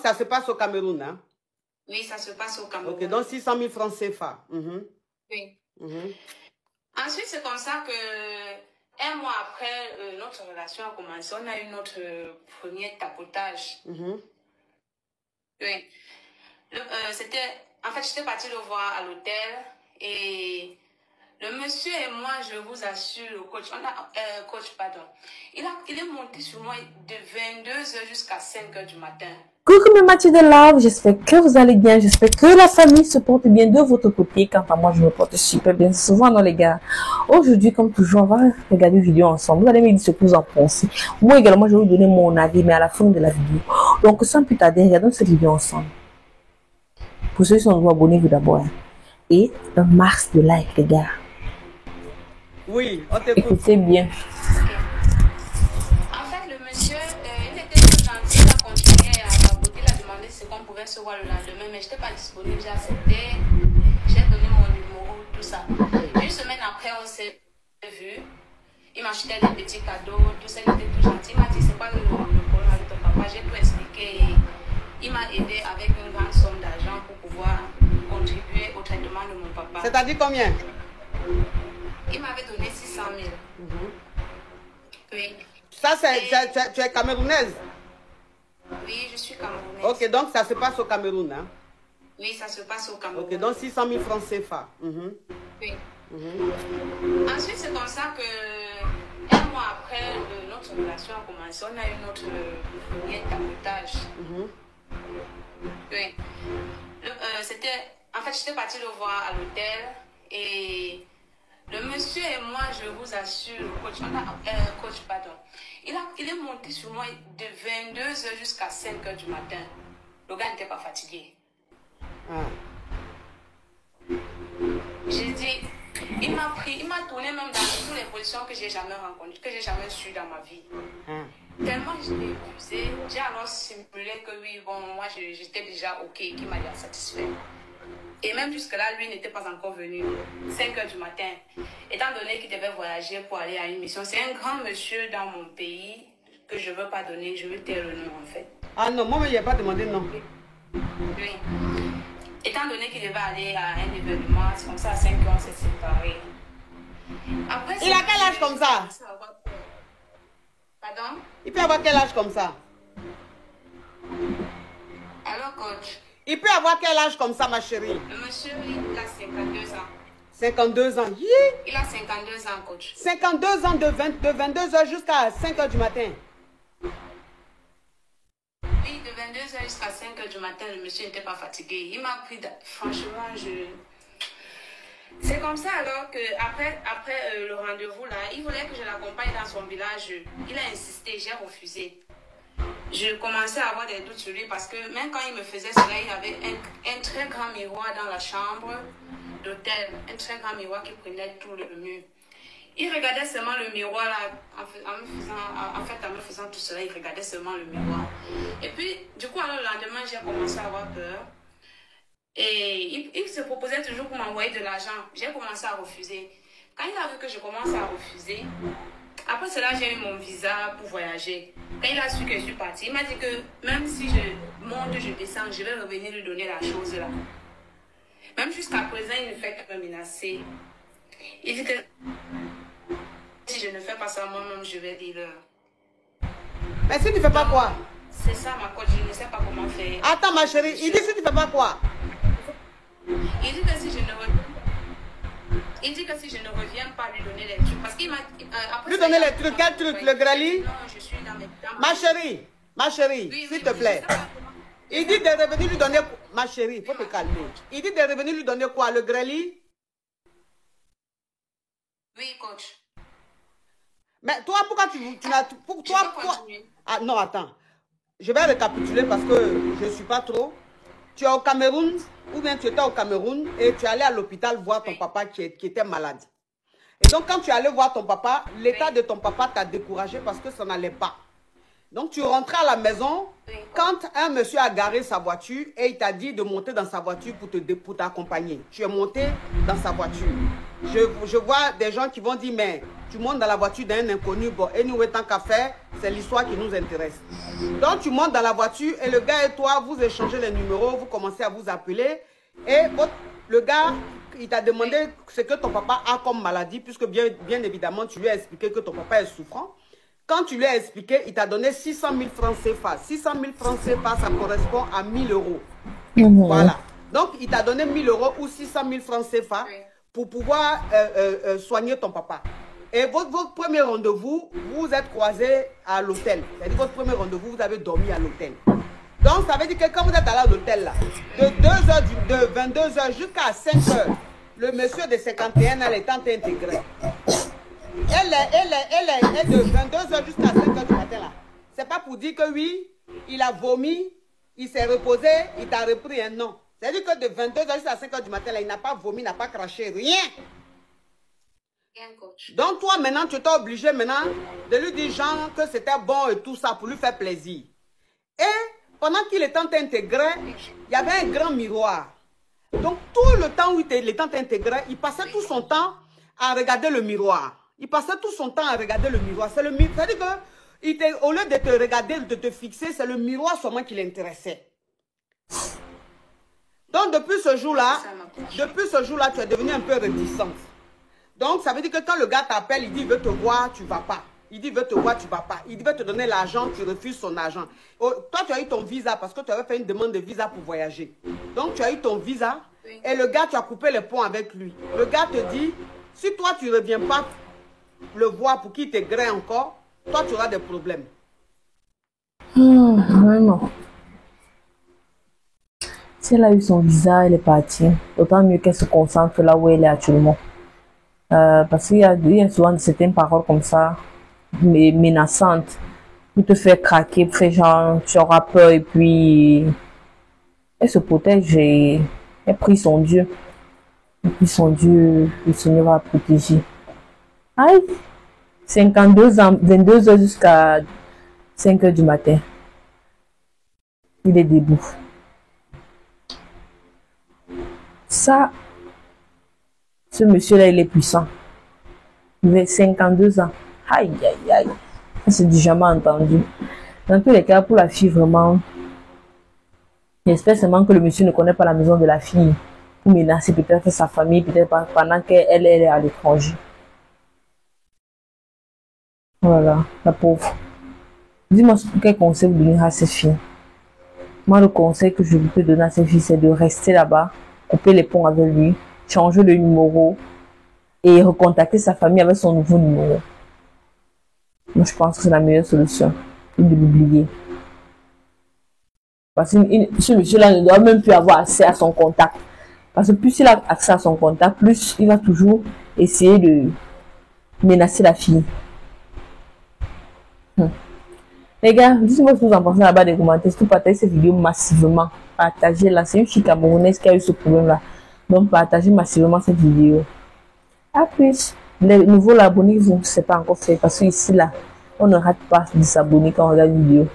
ça se passe au Cameroun, hein? Oui, ça se passe au Cameroun. Ok, donc 600 000 francs CFA. Oui. Ensuite, c'est comme ça que, un mois après, notre relation a commencé. On a eu notre premier tapotage. Oui. En fait, j'étais partie le voir à l'hôtel et le monsieur et moi, je vous assure, le coach, il est monté sur moi de 22h jusqu'à 5h du matin. Coucou mes Mathieu de Love, j'espère que vous allez bien, j'espère que la famille se porte bien de votre côté. Quant à moi, je me porte super bien, souvent non les gars. Aujourd'hui, comme toujours, on va regarder une vidéo ensemble. Vous allez me dire ce que vous en pensez. Moi également, je vais vous donner mon avis, mais à la fin de la vidéo. Donc sans plus tarder, regardons cette vidéo ensemble. Pour ceux qui sont nouveaux, abonnez-vous d'abord. Et un max de like les gars. Oui, on t'écoute. Écoutez bien. En fait, le monsieur, il était tout gentil, il a continué à papoter, il a demandé ce qu'on pouvait se voir le lendemain, mais je n'étais pas disponible, j'ai accepté, j'ai donné mon numéro, tout ça. Une semaine après, on s'est vu, il m'achetait des petits cadeaux, tout ça, il était tout gentil, il m'a dit c'est pas le problème avec ton papa, j'ai tout expliqué. Il m'a aidé avec une grande somme d'argent pour pouvoir contribuer au traitement de mon papa. C'est-à-dire combien? Il m'avait donné 600 000. Oui. Ça, tu es camerounaise? Oui, je suis camerounaise. Ok, donc ça se passe au Cameroun, hein? Oui, ça se passe au Cameroun. Ok, donc 600 000 francs CFA. Oui. Ensuite, c'est comme ça que, un mois après, notre relation a commencé. On a eu notre premier tapotage. Oui. En fait, j'étais partie le voir à l'hôtel et le monsieur et moi, je vous assure, il est monté sur moi de 22h jusqu'à 5h du matin. Le gars n'était pas fatigué. J'ai dit, il m'a tourné même dans toutes les positions que j'ai jamais rencontrées, que j'ai jamais su dans ma vie. Tellement je l'ai épuisé, j'ai alors simulé que oui, bon, moi j'étais déjà ok, qu'il m'a déjà satisfait. Et même jusque-là, lui n'était pas encore venu. 5h du matin. Étant donné qu'il devait voyager pour aller à une mission, c'est un grand monsieur dans mon pays que je ne veux pas donner, je veux taire le nom en fait. Ah non, moi, je n'ai pas demandé non. Oui. Étant donné qu'il devait aller à un événement, c'est comme ça à 5 ans, on s'est séparés. Après, il a quel âge comme ça? Pardon? Il peut avoir quel âge comme ça? Alors, coach? Il peut avoir quel âge comme ça, ma chérie? Le monsieur, il a 52 ans. 52 ans. Il a 52 ans, coach. 52 ans de 22h jusqu'à 5h du matin. Oui, de 22h jusqu'à 5h du matin, le monsieur n'était pas fatigué. Il m'a pris, franchement, c'est comme ça alors que après le rendez-vous là, il voulait que je l'accompagne dans son village. Il a insisté, j'ai refusé. Je commençais à avoir des doutes sur lui parce que même quand il me faisait cela, il y avait un très grand miroir dans la chambre d'hôtel. Un très grand miroir qui prenait tout le mur. Il regardait seulement le miroir là, en me faisant tout cela, il regardait seulement le miroir. Et puis, du coup, alors, le lendemain, j'ai commencé à avoir peur. Et il se proposait toujours pour m'envoyer de l'argent. J'ai commencé à refuser. Quand il a vu que je commençais à refuser, après cela, j'ai eu mon visa pour voyager. Quand il a su que je suis partie, il m'a dit que même si je monte, je descends, je vais revenir lui donner la chose là. Même jusqu'à présent, il ne fait que me menacer. Il dit que si je ne fais pas ça moi-même, je vais dire leur. Mais si tu ne fais pas quoi? C'est ça ma coach, je ne sais pas comment faire. Attends ma chérie, il dit si tu ne fais pas quoi? Il dit que si je ne reviens pas lui donner les trucs, parce qu'il m'a lui donner les trucs, quel truc? Le grali? Non, je suis dans mes Ma chérie, oui, s'il te plaît. Il dit de revenir lui donner, ma chérie, il faut te calmer. Il dit de revenir lui donner quoi? Le grali? Oui, coach. Mais toi, pourquoi tu n'as... Pourquoi? Ah non, attends. Je vais récapituler parce que je ne suis pas trop. Tu es au Cameroun, ou bien tu étais au Cameroun et tu es allé à l'hôpital voir ton papa qui était malade. Et donc, quand tu es allé voir ton papa, l'état de ton papa t'a découragé parce que ça n'allait pas. Donc, tu rentrais à la maison quand un monsieur a garé sa voiture et il t'a dit de monter dans sa voiture pour t'accompagner. Tu es monté dans sa voiture. Je vois des gens qui vont dire, mais tu montes dans la voiture d'un inconnu. Bon, anyway, tant qu'à faire, c'est l'histoire qui nous intéresse. Donc, tu montes dans la voiture et le gars et toi, vous échangez les numéros, vous commencez à vous appeler. Et le gars, il t'a demandé ce que ton papa a comme maladie, puisque bien évidemment, tu lui as expliqué que ton papa est souffrant. Quand tu lui as expliqué, il t'a donné 600 000 francs CFA. 600 000 francs CFA, ça correspond à 1000 euros. Voilà. Donc, il t'a donné 1000 euros ou 600 000 francs CFA pour pouvoir soigner ton papa. Et votre premier rendez-vous, vous êtes croisés à l'hôtel. C'est-à-dire votre premier rendez-vous, vous avez dormi à l'hôtel. Donc, ça veut dire que quand vous êtes allé à l'hôtel, là, de 22h jusqu'à 5h, le monsieur de 51 ans est intégré. Elle est de 22h jusqu'à 5h du matin, là. C'est pas pour dire que oui, il a vomi, il s'est reposé, il t'a repris un nom. C'est-à-dire que de 22h jusqu'à 5h du matin, là, il n'a pas vomi, il n'a pas craché, rien. Donc, toi, maintenant, tu t'es obligé maintenant de lui dire, genre, que c'était bon et tout ça pour lui faire plaisir. Et pendant qu'il est en intégré, il y avait un grand miroir. Donc, tout le temps où il était intégré, il passait tout son temps à regarder le miroir. Il passait tout son temps à regarder le miroir. C'est le miroir. C'est-à-dire que, au lieu de te regarder, de te fixer, c'est le miroir seulement qui l'intéressait. Donc, depuis ce jour-là, tu es devenu un peu réticente. Donc, ça veut dire que quand le gars t'appelle, il dit, il veut te voir, tu ne vas pas. Il dit, il veut te voir, tu ne vas pas. Il veut te donner l'argent, tu refuses son argent. Oh, toi, tu as eu ton visa parce que tu avais fait une demande de visa pour voyager. Donc, tu as eu ton visa et le gars, tu as coupé les ponts avec lui. Le gars te dit, si toi, tu ne reviens pas le voir pour qu'il te grée encore, toi, tu auras des problèmes. Vraiment. Si elle a eu son visa, elle est partie. Autant mieux qu'elle se concentre là où elle est actuellement. Parce qu'il y a souvent certaines paroles comme ça, mais menaçantes, pour te faire craquer, pour faire genre, tu auras peur et puis elle se protège et elle prie son Dieu. Et puis son Dieu, le Seigneur va la protéger. Aïe, 52 ans, 22 heures jusqu'à 5 heures du matin. Il est debout. Ça, ce monsieur-là, il est puissant. Il avait 52 ans. Aïe, aïe, aïe. Ça, c'est du jamais entendu. Dans tous les cas, pour la fille, vraiment, j'espère seulement que le monsieur ne connaît pas la maison de la fille pour menacer peut-être sa famille, peut-être pendant qu'elle est à l'étranger. Voilà, la pauvre. Dis-moi quel conseil vous donnez à cette fille. Moi, le conseil que je peux donner à cette fille, c'est de rester là-bas, couper les ponts avec lui, changer le numéro et recontacter sa famille avec son nouveau numéro. Moi, je pense que c'est la meilleure solution, de l'oublier. Parce que ce monsieur-là ne doit même plus avoir accès à son contact. Parce que plus il a accès à son contact, plus il va toujours essayer de menacer la fille. Les gars, dites-moi ce que vous en pensez là-bas des commentaires. Surtout partagez cette vidéo massivement. Partagez-la. C'est une fille camerounaise qui a eu ce problème-là. Donc, partagez massivement cette vidéo. A plus. Les nouveaux abonnés, vous ne savez pas encore fait. Parce que ici, là, on ne rate pas de s'abonner quand on regarde une vidéo.